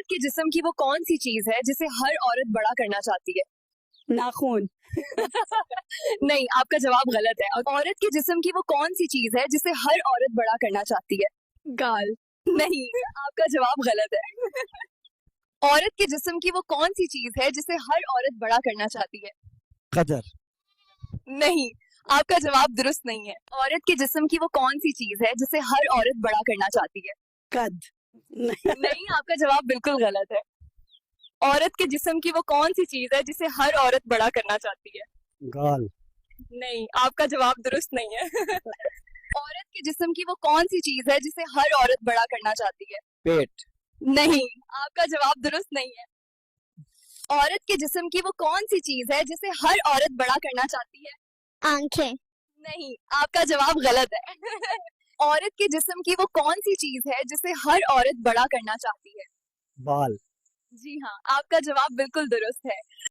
औरत के जिस्म की वो कौन सी चीज है जिसे हर औरत बड़ा करना चाहती है? नाखून। नहीं, आपका जवाब गलत है। औरत के जिस्म की वो कौन सी चीज है जिसे हर औरत बड़ा करना चाहती है? गाल। नहीं, आपका जवाब गलत है। औरत के जिस्म की वो कौन सी चीज है जिसे हर औरत बड़ा करना चाहती है? कदर। नहीं, आपका जवाब दुरुस्त नहीं है। औरत के जिस्म की वो कौन सी चीज है जिसे हर औरत बड़ा करना चाहती है? कद। नहीं, आपका जवाब बिल्कुल गलत है। औरत के जिस्म की वो कौन सी चीज है जिसे हर औरत बड़ा करना चाहती है? गाल। नहीं, आपका जवाब दुरुस्त नहीं है। औरत के जिस्म की वो कौन सी चीज है जिसे हर औरत बड़ा करना चाहती है? पेट। नहीं, आपका जवाब दुरुस्त नहीं है। औरत के जिस्म की वो कौन सी चीज है जिसे हर औरत बड़ा करना चाहती है? आंखें। नहीं, आपका जवाब गलत है। औरत के जिस्म की वो कौन सी चीज है जिसे हर औरत बड़ा करना चाहती है? बाल। जी हाँ, आपका जवाब बिल्कुल दुरुस्त है।